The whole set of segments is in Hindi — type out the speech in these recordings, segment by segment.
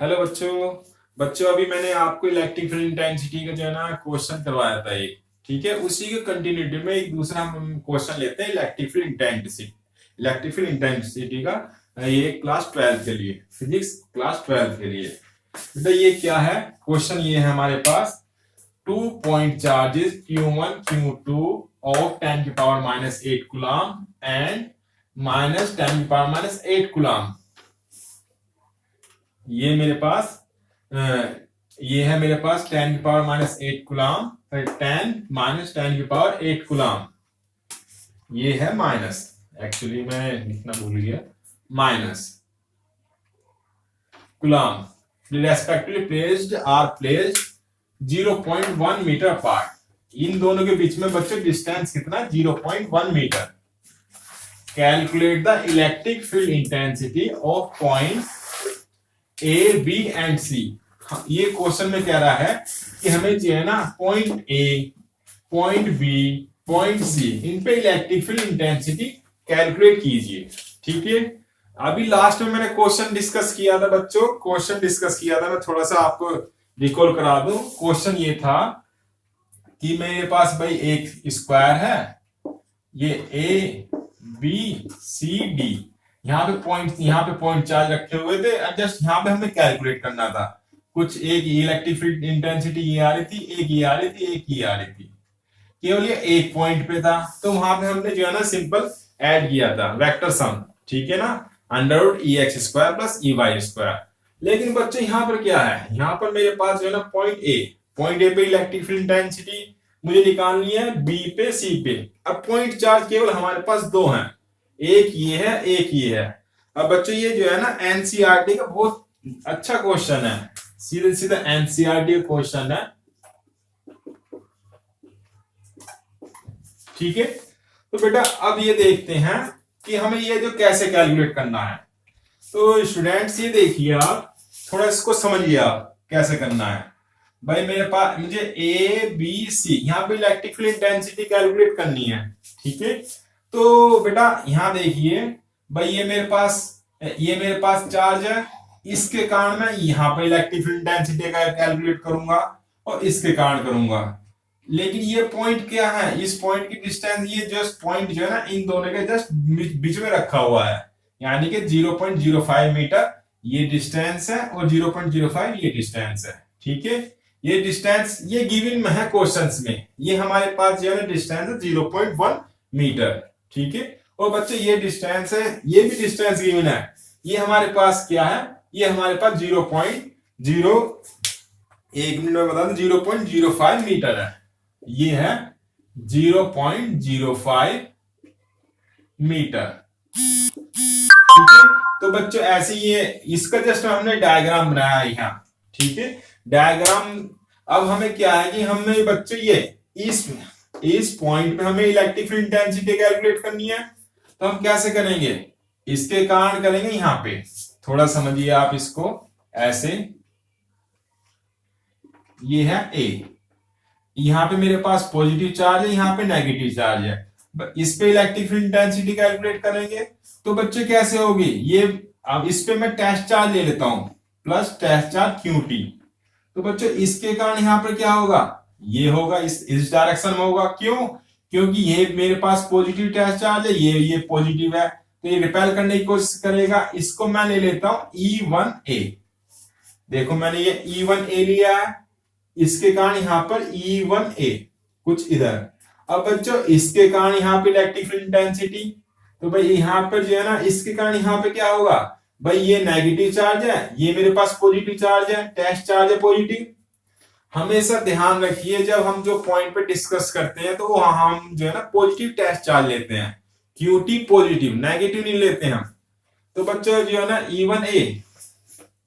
हेलो बच्चों। बच्चों अभी मैंने आपको इलेक्ट्रिक फील्ड इंटेंसिटी का जो है ना क्वेश्चन करवाया था एक। ठीक है, उसी के कंटिन्यूटी में एक दूसरा हम क्वेश्चन लेते हैं electric field intensity. Electric field intensity का ये क्लास 12 के लिए, फिजिक्स क्लास 12 के लिए। बेटा ये क्या है क्वेश्चन, ये है हमारे पास 2 point charges Q1 Q2 of 10 की पावर -8 कूलम एंड -10 की पावर -8 कूलम। ये मेरे पास ये है मेरे पास 10 की पावर -8 कूलम, 10 -10 की पावर 8 कूलम। ये है माइनस, एक्चुअली मैं लिखना भूल गया, minus coulomb respectively placed are placed 0.1 metre apart. इन दोनों के बीच में बच्चों डिस्टेंस कितना, 0.1 metre. Calculate the electric field intensity of point A B and C. ये क्वेश्चन में कह रहा है कि हमें जो है ना point A, point B, point C, इन पे इलेक्ट्रिक फील्ड इंटेंसिटी कैलकुलेट कीजिए। ठीक है, अभी लास्ट में मैंने क्वेश्चन डिस्कस किया था बच्चों, क्वेश्चन डिस्कस किया था, मैं थोड़ा सा आपको रिकॉल करा दूं। क्वेश्चन ये था कि मेरे पास भाई एक स्क्वायर है, ये ए बी सी डी, यहाँ पे पॉइंट चार्ज रखे हुए थे। जस्ट यहाँ पे हमें कैलकुलेट करना था कुछ, एक इलेक्ट्रिक फील्ड इंटेंसिटी ये आ रही थी, एक ये आ रही थी, एक ये आ रही थी, केवल ये एक पॉइंट पे था। तो वहां पे हमने जो है ना सिंपल ऐड किया था वेक्टर सम, ठीक है ना, √EX² प्लस EY²। लेकिन बच्चे यहाँ पर क्या है, यहाँ पर मेरे पास जो है ना पॉइंट ए पे इलेक्ट्रिक फील्ड इंटेंसिटी मुझे निकालनी है, बी पे सी पे। अब पॉइंट चार्ज केवल हमारे पास दो हैं, एक ये है, एक ये है। अब बच्चों ये जो है ना एनसीईआरटी का बहुत अच्छा क्वेश्चन है, सीधे सीधा एनसीईआरटी का क्वेश्चन है। ठीक है, तो बेटा अब ये देखते हैं कि हमें ये जो कैसे कैलकुलेट करना है। तो स्टूडेंट्स ये देखिए, आप थोड़ा इसको समझिए आप कैसे करना है। भाई मेरे पास मुझे ए बी सी, यहाँ पे इलेक्ट्रिक फील्ड इंटेंसिटी कैलकुलेट करनी है। ठीक है, तो बेटा यहाँ देखिए, भाई ये मेरे पास चार्ज है, इसके कारण मैं यहाँ पर इलेक्ट्रिक फील्ड इंटेंसिटी का कैलकुलेट करूंगा और इसके कारण करूंगा। लेकिन ये पॉइंट क्या है, इस पॉइंट की डिस्टेंस, ये जस्ट पॉइंट जो है ना इन दोनों के जस्ट बीच में रखा हुआ है, यानी कि 0.05 मीटर ये डिस्टेंस है और 0.05 ये डिस्टेंस है। ठीक है, ये डिस्टेंस ये गिवन में है क्वेश्चंस में, ये हमारे पास जो है डिस्टेंस है 0.1 मीटर। ठीक है, और बच्चे ये डिस्टेंस है, ये भी डिस्टेंस गिवन है, ये हमारे पास क्या है, ये हमारे पास 0.0, एक मिनट में बता दूं, 0.05 मीटर है। ये है 0.05 मीटर। ठीक है, तो बच्चों ऐसे ये इसका जस्ट हमने डायग्राम बनाया है यहाँ। ठीक है, डायग्राम। अब हमें क्या है कि हमें बच्चों ये इस पॉइंट पे हमें इलेक्ट्रिक फील्ड इंटेंसिटी कैलकुलेट करनी है। तो हम कैसे करेंगे, इसके कारण करेंगे। यहाँ पे थोड़ा समझिए आप इसको ऐसे, ये है ए, यहाँ पे मेरे पास पॉजिटिव चार्ज है, यहाँ पे नेगेटिव चार्ज है। इस पे इलेक्ट्रिक फील्ड इंटेंसिटी कैलकुलेट करेंगे तो बच्चे कैसे होगी ये, अब इस पे मैं टेस्ट चार्ज ले लेता हूं, प्लस टेस्ट चार्ज QT। तो बच्चों इसके कारण यहाँ पर क्या होगा, ये होगा, इस डायरेक्शन में होगा। क्यों, क्योंकि ये मेरे पास पॉजिटिव टेस्ट चार्ज है, ये पॉजिटिव है, तो ये रिपेल करने की कोशिश करेगा। इसको मैं ले लेता हूं E1A। देखो मैंने ये E1A लिया है, इसके कारण यहां पर E1A कुछ इधर। अब बच्चों इसके कारण यहां पे इलेक्ट्रिक फील्ड इंटेंसिटी, तो भाई यहां पर जो है ना इसके कारण यहां पे क्या होगा, भाई ये नेगेटिव चार्ज है, ये मेरे पास पॉजिटिव चार्ज है, टेस्ट चार्ज है पॉजिटिव। हमेशा ध्यान रखिए जब हम जो पॉइंट पे डिस्कस करते हैं तो वो हम जो है ना पॉजिटिव टेस्ट चार्ज लेते हैं, QT पॉजिटिव, नेगेटिव नहीं लेते हम। तो बच्चों जो है ना E1A,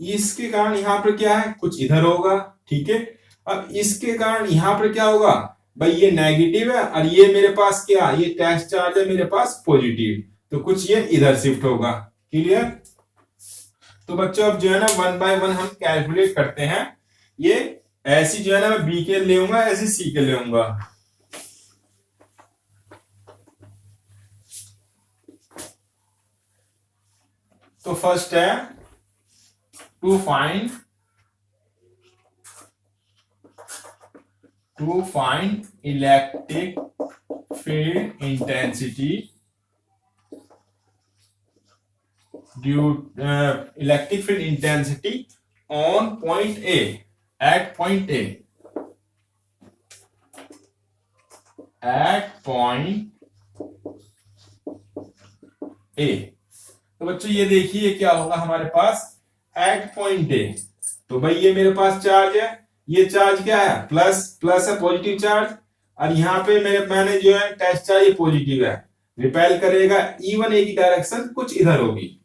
इसके कारण यहां पर क्या है, कुछ इधर होगा। ठीक है, अब इसके कारण यहां पर क्या होगा, भाई ये नेगेटिव है और ये मेरे पास क्या, ये टेस्ट चार्ज है मेरे पास पॉजिटिव, तो कुछ ये इधर शिफ्ट होगा। क्लियर। तो बच्चों अब जो है ना 1 बाय 1 हम कैलकुलेट करते हैं। ये ऐसी जो है ना मैं बी के लेऊंगा, ऐसी सी के लेऊंगा। तो फर्स्ट है to find to find electric field intensity electric field intensity on point A, at point A, at point A. तो बच्चों ये देखिए क्या होगा हमारे पास एट पॉइंट ए। तो भाई ये मेरे पास चार्ज है, ये चार्ज क्या है, प्लस, प्लस है पॉजिटिव चार्ज, और यहाँ पे मैंने जो है टेस्ट चार्ज ये पॉजिटिव है, रिपेल करेगा। E1A की डायरेक्शन कुछ इधर होगी,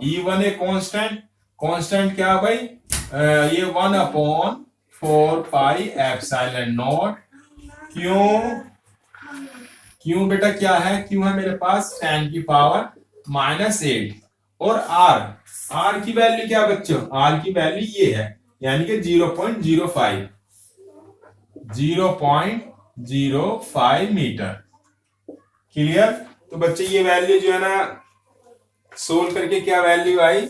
E1A कांस्टेंट, कांस्टेंट क्या भाई, ये 1/4πε0। क्यों बेटा क्या है, क्यों है मेरे पास 10⁻⁻8। और आर की वैल्यू क्या बच्चों, आर की वैल्यू ये है, यानी कि 0.05 मीटर। क्लियर। तो बच्चे ये वैल्यू जो है ना सोल्व करके क्या वैल्यू आई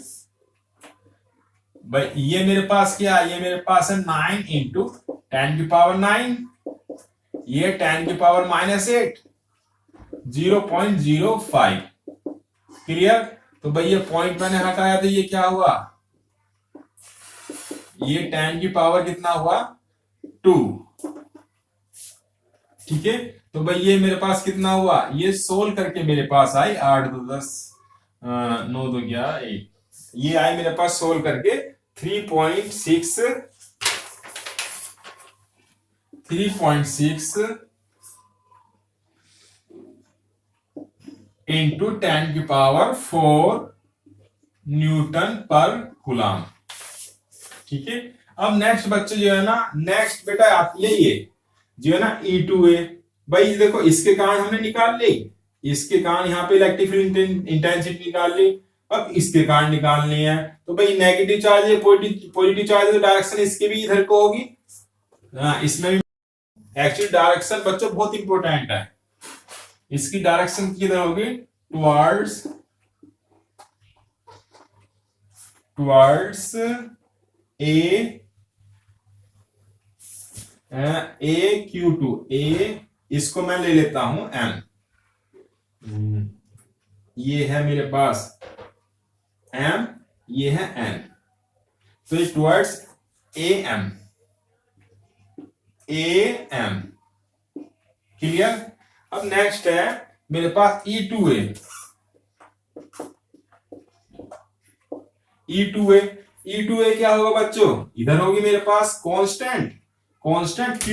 भाई, ये मेरे पास क्या है, ये मेरे पास है 9 इंटू 10⁻9, ये 10⁻8, 0.05। क्लियर। तो भाई ये पॉइंट मैंने हटाया तो ये क्या हुआ, ये 10 की पावर कितना हुआ 2। ठीक है। तो भाई ये मेरे पास कितना हुआ, ये सोल्व करके मेरे पास आई 8 2 10 9 2 11 8, ये आई मेरे पास सोल्व करके 3.6 इंटू 10⁴ न्यूटन पर कूलम। ठीक है। अब नेक्स्ट बच्चे जो है ना, नेक्स्ट बेटा आती है ये जो है ना E2A। भाई देखो इसके कारण हमने निकाल ली, इसके कारण यहाँ पे इलेक्ट्रिक फील्ड इंटेंसिटी निकाल ली, अब इसके कारण निकालनी है। तो भाई नेगेटिव चार्ज है, पॉजिटिव चार्ज है, तो डायरेक्शन इसके भी इधर को होगी, इसमें भी। एक्चुअली डायरेक्शन बच्चों बहुत इंपॉर्टेंट है, इसकी डायरेक्शन किधर होगी, टुवर्ड्स AQ2। ए इसको मैं ले लेता हूं M, ये है मेरे पास M, ये है N, तो ये टुवर्ड्स AM। क्लियर। अब नेक्स्ट है मेरे पास E2A। क्या होगा बच्चों, इधर होगी मेरे पास कांस्टेंट Q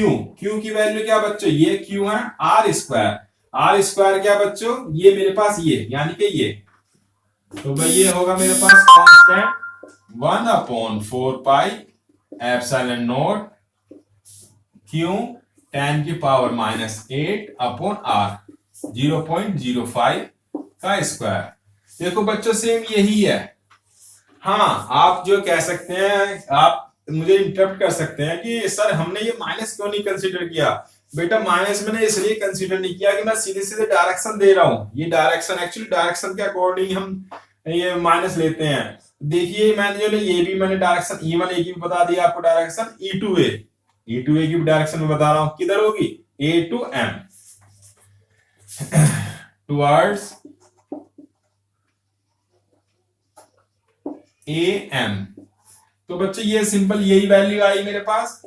की वैल्यू क्या बच्चों, ये Q है R स्क्वायर क्या बच्चों, ये मेरे पास ये यानी कि ये। तो भाई ये होगा मेरे पास कांस्टेंट 1/4πε0 Q 10⁻8/R 0.05 का स्क्वायर। देखो बच्चों सेम यही है। हाँ आप जो कह सकते हैं, आप मुझे इंटरप्ट कर सकते हैं कि सर हमने ये माइनस क्यों नहीं कंसीडर किया। बेटा माइनस मैंने इसलिए कंसीडर नहीं किया कि मैं सीधे सीधे डायरेक्शन दे रहा हूं, ये डायरेक्शन एक्चुअली डायरेक्शन के अकॉर्डिंग हम ये माइनस लेते हैं। देखिए मैंने जो ये भी मैंने डायरेक्शन E1A की भी बता दिया आपको, डायरेक्शन E2A की भी डायरेक्शन में बता रहा हूं, किधर होगी A to M, towards AM। तो बच्चे ये सिंपल यही वैल्यू आई मेरे पास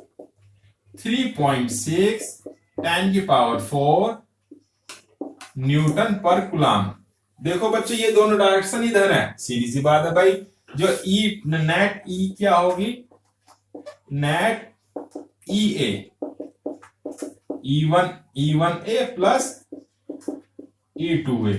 3.6 10⁻4 न्यूटन पर कूलम। देखो बच्चे ये दोनों डायरेक्शन इधर है, सीधी सी बात है भाई। जो नेट E क्या होगी, net EA E1A plus E2A।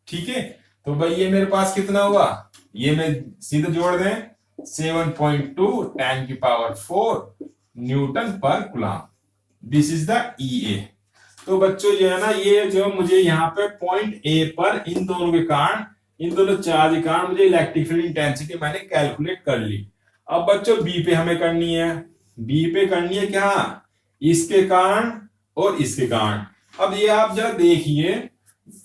ठीक है। तो भाई ये मेरे पास कितना हुआ, ये मैं सीधे जोड़ दें 7.2 10⁻4 न्यूटन पर coulomb. This is the EA। तो बच्चों जो है ना, ये जो मुझे यहाँ पे पॉइंट A पर इन दोनों के कारण, इन दोनों चार्ज के कारण मुझे इलेक्ट्रिक फील्ड इंटेंसिटी मैंने कैलकुलेट कर ली। अब बच्चों B पे हमें करनी है, B पे करनी है क्या, इसके कारण और इसके कारण। अब ये आप जरा देखिए,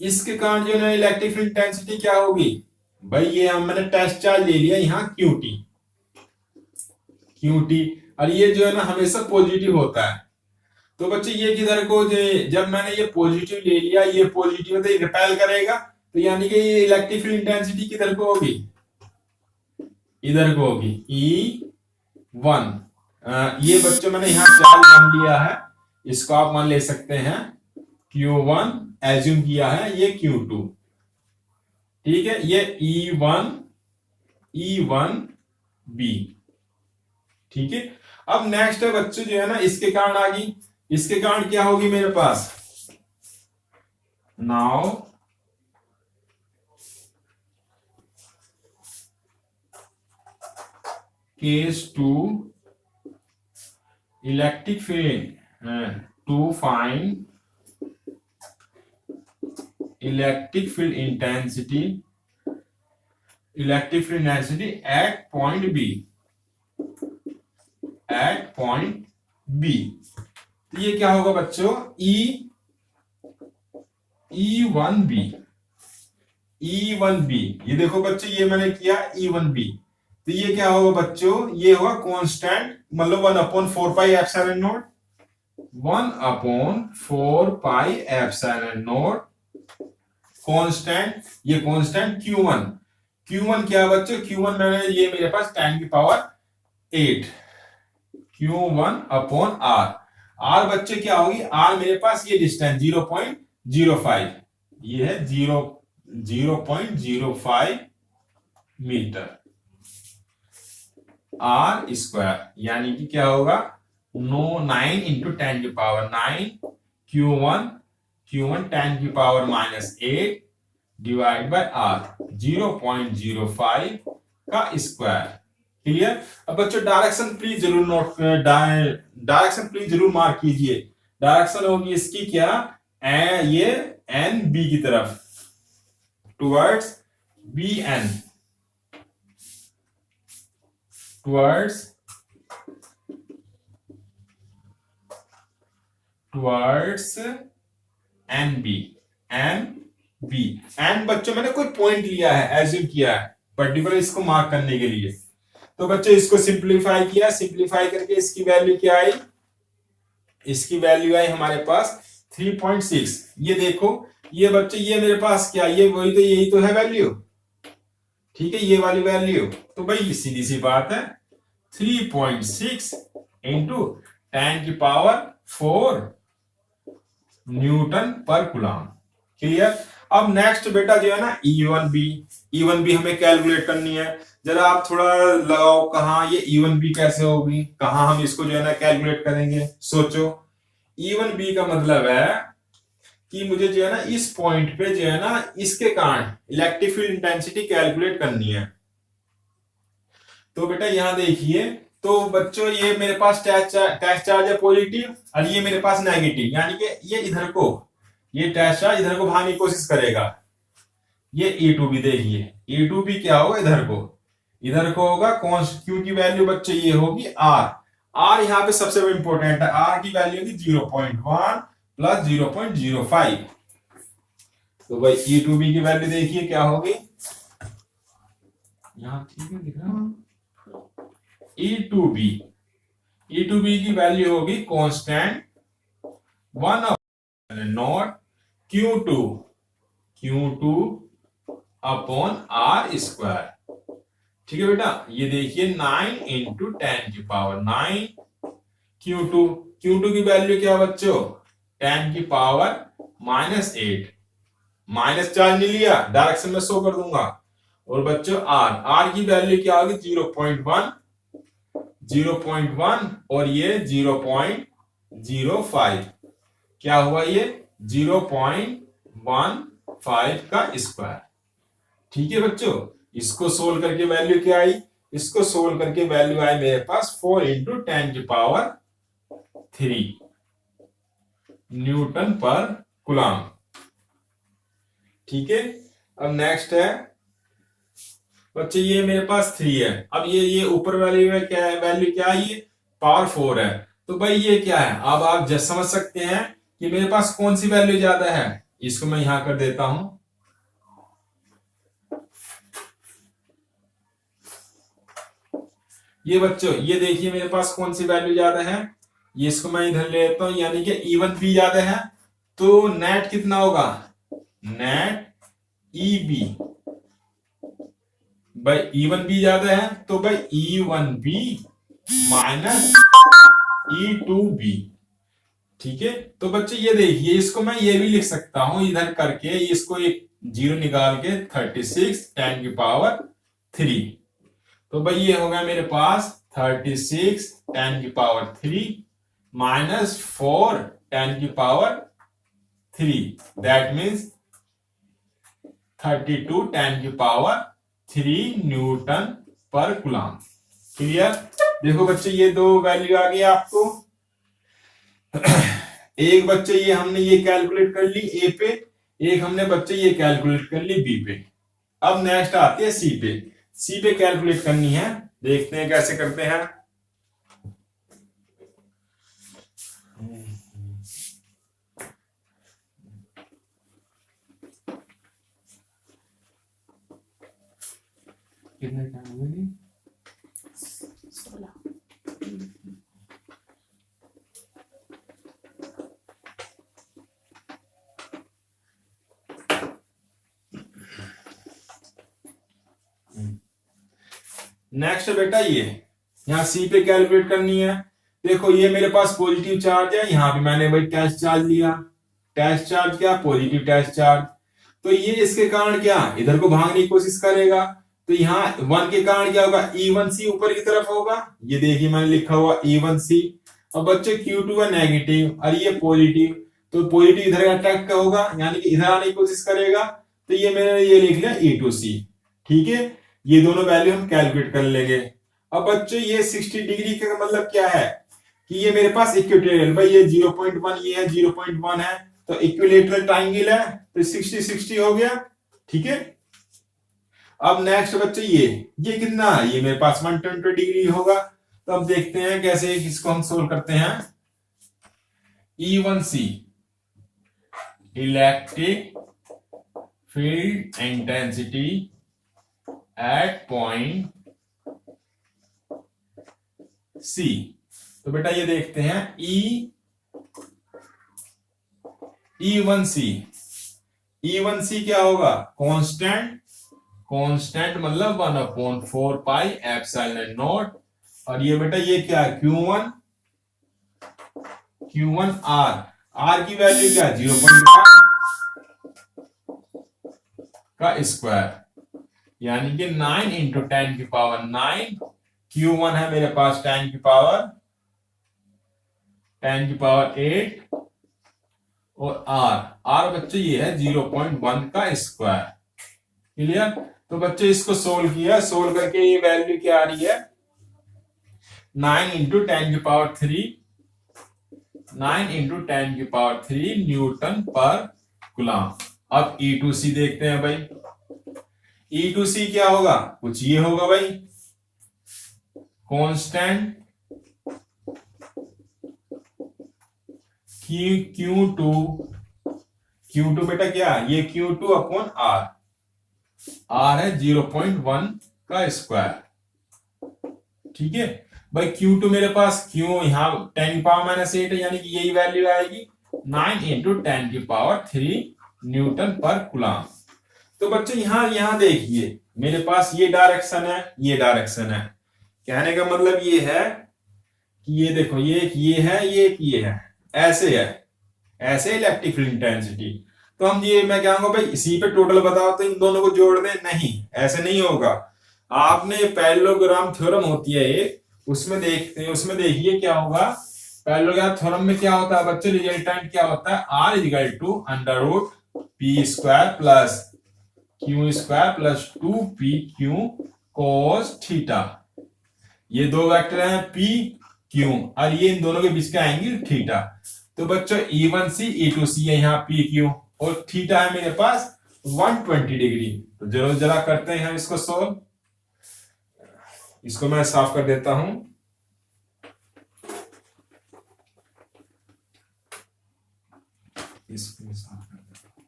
इसके कारण जो है इलेक्ट्रिक फील्ड इंटेंसिटी क्या होगी भाई, ये मैंने टेस्ट चार्ज ले लिया यहाँ QT, QT, और ये जो है ना हमेशा पॉजिटिव होता है। तो बच्चे ये किधर को जब मैंने ये पॉजिटिव ले लिया, ये पॉजिटिव है तो ये रिपेल करेगा, तो यानी कि ये इलेक्ट्रिक फील्ड इंटेंसिटी किधर को होगी, इधर को होगी E1। ये बच्चों मैंने यहाँ चार्ज मान लिया है, इसको आप मान ले सकते हैं Q1, एज्यूम किया है ये Q2, ठीक है, ये E1B, ठीक है। अब नेक्स्ट है बच्चों जो है ना इसके कारण आ गई, इसके कारण क्या होगी मेरे पास, now case 2 electric field, to find electric field intensity at point B, तो ये क्या होगा बच्चों, E1B, ये देखो बच्चों ये मैंने किया E1B, तो ये क्या होगा बच्चों, ये होगा कांस्टेंट, मतलब 1/4 pi epsilon not, 1/4 pi epsilon not constant, ये कांस्टेंट Q1 क्या है बच्चों, Q1 मैंने ये मेरे पास 10 की पावर 8, Q1/R, R बच्चे क्या होगी, R मेरे पास ये डिस्टेंस 0.05, ये है 0.05 मीटर R स्क्वायर, यानी कि क्या होगा, 9 इंटू 10 की पावर 9 Q1 10 की पावर -8 डिवाइड बाय R, 0.05 का स्क्वायर, क्लियर। अब बच्चों डायरेक्शन प्लीज जरूर नोट, डायरेक्शन प्लीज जरूर मार्क कीजिए, डायरेक्शन होगी इसकी क्या, ये NB की तरफ, towards BN, towards NB, N बच्चों मैंने कोई पॉइंट लिया है, एज्यूम किया है पर्टिकुलर इसको मार्क करने के लिए, तो बच्चों इसको सिंप्लीफाई किया, सिंप्लीफाई करके इसकी वैल्यू क्या आई, इसकी वैल्यू आई हमारे पास 3.6, ये देखो ये बच्चे ये मेरे पास क्या, ये वही तो, यही तो है वैल्यू, ठीक है, ये वाली वैल्यू, तो भाई सीधी सी बात है 3.6 इंटू 10 की पावर 4 न्यूटन पर कूलम, क्लियर। अब नेक्स्ट बेटा जो है ना E1B हमें कैलकुलेट करनी है, जरा आप थोड़ा लगाओ कहा ये E1B कैसे होगी, कहा हम इसको जो है ना कैलकुलेट करेंगे, सोचो। E1B का मतलब है कि मुझे जो है ना इस पॉइंट पे जो है ना इसके कारण इलेक्ट्रिक फील्ड इंटेंसिटी कैलकुलेट करनी है, तो बेटा यहां देखिए, तो बच्चों ये मेरे पास टैच चार्ज है पॉजिटिव, और ये मेरे पास नेगेटिव, यानी कि ये इधर को, ये टैच चार्ज इधर को भागने की कोशिश करेगा, ये E2B देखिए, E2B क्या होगा, इधर को होगा, क्यू की वैल्यू बच्चे ये होगी R यहाँ पे सबसे इंपॉर्टेंट है, R की वैल्यू होगी 0.1 प्लस 0.05, तो भाई E2B की वैल्यू देखिए क्या होगी, यहाँ ठीक है दिख रहा, E2B की वैल्यू होगी कांस्टेंट 1/नॉट Q2 अपॉन R स्क्वायर, ठीक है बेटा। ये देखिए 9 इंटू 10 की पावर 9 Q2 की वैल्यू क्या बच्चों, 10 की पावर -8, माइनस चार्ज नहीं लिया, डायरेक्शन में शो कर दूंगा, और बच्चों R की वैल्यू क्या होगी 0.1 और ये 0.05, क्या हुआ ये 0.15 का स्क्वायर, ठीक है बच्चों। इसको सोल्व करके वैल्यू क्या आई, इसको सोल्व करके वैल्यू आई मेरे पास 4 इंटू 10 की पावर 3 न्यूटन पर कूलम, ठीक है। अब नेक्स्ट है बच्चे, ये मेरे पास 3 है, अब ये ऊपर वाली में क्या है, वैल्यू क्या है, ये पावर 4 है, तो भाई ये क्या है, अब आप जस्ट समझ सकते हैं कि मेरे पास कौन सी वैल्यू ज्यादा है, इसको मैं यहां कर देता हूं, ये बच्चों ये देखिए मेरे पास कौन सी वैल्यू ज्यादा है, ये इसको मैं इधर ले लेता हूं, यानी कि E1 बी ज्यादा है, तो नेट कितना होगा, नेट EB भाई E1 बी ज्यादा है तो भाई E1 B minus E2 B. ठीक है, तो बच्चे ये देखिए इसको मैं ये भी लिख सकता हूं इधर करके, इसको एक जीरो निकाल के 36 10 की पावर 3, तो भाई ये होगा मेरे पास 36 10 की पावर 3 माइनस 4 10 की पावर 3, दैट मीन्स 32 10 की पावर 3 न्यूटन पर कूलम। क्लियर? देखो बच्चे ये दो वैल्यू आ गई आपको। एक बच्चे ये हमने ये कैलकुलेट कर ली ए पे, एक हमने बच्चे ये कैलकुलेट कर ली बी पे। अब नेक्स्ट आती है सी पे। सी पे कैलकुलेट करनी है, देखते हैं कैसे करते हैं। कितने टाइम में? 16। नेक्स्ट बेटा ये यहाँ सी पे कैलकुलेट करनी है। देखो ये मेरे पास पॉजिटिव चार्ज है, यहाँ पे मैंने भाई टेस्ट चार्ज लिया, टेस्ट चार्ज क्या, पॉजिटिव टेस्ट चार्ज, तो ये इसके कारण क्या इधर को भागने की कोशिश करेगा, तो यहाँ 1 के कारण क्या होगा, E1C ऊपर की तरफ होगा, ये देखिए मैंने लिखा हुआ E1C। और बच्चे Q2 है नेगेटिव और ये पॉजिटिव, तो पॉजिटिव इधर अट्रैक्ट होगा यानी कि इधर आने की कोशिश करेगा, तो ये मैंने ये लिख लिया E2C। ठीक है, ये दोनों वैल्यू हम कैलकुलेट कर लेंगे। अब बच्चे ये 60 डिग्री का मतलब क्या है कि ये मेरे पास इक्वेटोरियल, भाई ये 0.1 ये है 0.1 है, तो इक्विलेटरल ट्रायंगल है, तो 60 60 हो गया। ठीक है, अब नेक्स्ट बच्चे ये कितना है, ये मेरे पास 120 डिग्री होगा। तो अब देखते हैं कैसे इसको हम सोल्व करते हैं। E1C electric field intensity at point C। तो बेटा ये देखते हैं E1C क्या होगा, कांस्टेंट मतलब 1/4 पाई एप्सिलॉन नॉट, और ये बेटा ये क्या है Q1 R की वैल्यू क्या 0.5 का स्क्वायर, यानी कि 9 इंटू 10 की पावर 9, Q1 है मेरे पास 10 की पावर 8, और R बच्चे ये है 0.1 का स्क्वायर। क्लियर? तो बच्चे इसको सोल्व किया, सोल्व करके ये वैल्यू क्या आ रही है 9 इंटू 10 की पावर 3 न्यूटन पर कूलम। अब E2C देखते हैं भाई, E2C क्या होगा, कुछ ये होगा भाई कांस्टेंट Q2 बेटा क्या, ये Q2 अपॉन R है 0.1 का स्क्वायर। ठीक है भाई, Q2 मेरे पास क्यों यहाँ 10 की पावर -8 है, यानी कि यही वैल्यू आएगी 9 इंटू 10 की पावर 3 न्यूटन पर कूलम। तो बच्चे यहां देखिए मेरे पास ये डायरेक्शन है, ये डायरेक्शन है, कहने का मतलब ये है कि ये देखो ये एक ये है, ये एक ये है, ऐसे है, ऐसे इलेक्ट्रिक फील्ड इंटेंसिटी। तो हम ये मैं क्या कहूंगा भाई इसी पे टोटल बताओ तो इन दोनों को जोड़ दें, नहीं ऐसे नहीं होगा। आपने पैरेललोग्राम थ्योरम होती है एक, उसमें देखिए क्या होगा, पैरेललोग्राम थ्योरम में क्या होता है बच्चे, रिजल्टेंट क्या होता है R equal to under root P square plus Q square plus 2PQ cos theta. ये दो वेक्टर हैं P Q और ये इन दोनों के बीच का एंगल थीटा। तो बच्चों E1C E2C है यहाँ P Q, और थीटा है मेरे पास 120 डिग्री। तो जरा करते हैं इसको सोल्व। इसको मैं साफ कर देता हूं। इसको साफ कर देता हूं।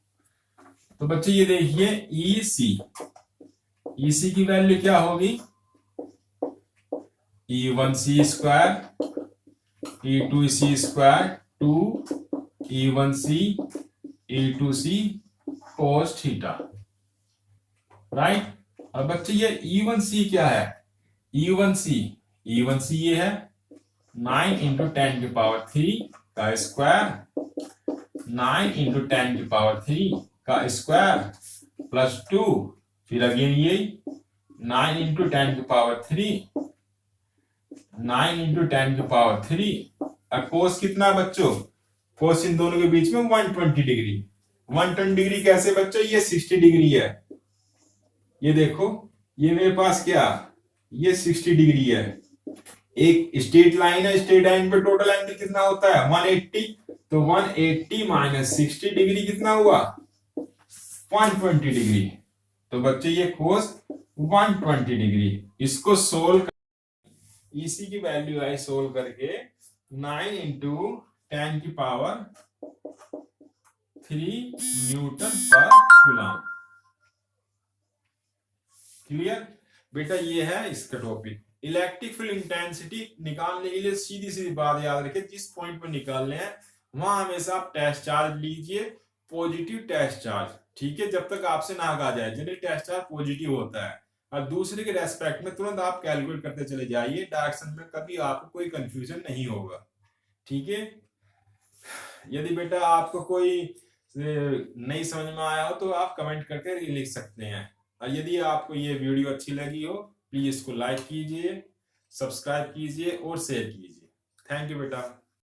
तो बच्चे ये देखिए EC की वैल्यू क्या होगी, E1c square E2c square 2 E1c E2c cos theta, right. अब बच्चे ये E1c क्या है? E1c ये है 9 इंटू 10 की पावर 3 का स्क्वायर, 9 इंटू 10 की पावर 3 का स्क्वायर प्लस 2, फिर अगेन ये 9 इंटू 10 की पावर 3, 9 इंटू 10 की पावर 3। अब कोस कितना बच्चों? कोस इन दोनों के बीच में 120 डिग्री। 120 डिग्री कैसे बच्चों? ये 60 डिग्री है। ये देखो, ये मेरे पास क्या, ये 60 डिग्री है। एक स्ट्रेट लाइन है, स्ट्रेट लाइन पे टोटल एंगल कितना होता है? 180। तो 180 माइनस 60 डिग्री कितना हुआ? 120 डिग्री। तो बच्चे ये कोस 120 डिग्री। इसको सोल्व, इसी की वैल्यू आई सोल्व करके 9 इंटू 10 की पावर 3 न्यूटन पर कूलम। क्लियर बेटा? ये है इसका टॉपिक। इलेक्ट्रिक फील्ड इंटेंसिटी निकालने के लिए सीधी सीधी बात याद रखें, जिस पॉइंट पर निकालने हैं वहां हमेशा आप टेस्ट चार्ज लीजिए, पॉजिटिव टेस्ट चार्ज, ठीक है, जब तक आपसे ना कहा जाए। जनरली टेस्ट चार्ज पॉजिटिव होता है, और दूसरे के रेस्पेक्ट में तुरंत आप कैलकुलेट करते चले जाइए, डायरेक्शन में कभी आपको कोई कंफ्यूजन नहीं होगा, ठीक है। यदि बेटा आपको कोई नहीं समझ में आया हो तो आप कमेंट करके लिख सकते हैं। और यदि आपको ये वीडियो अच्छी लगी हो, प्लीज इसको लाइक कीजिए, सब्सक्राइब कीजिए और शेयर कीजिए। थैंक यू बेटा।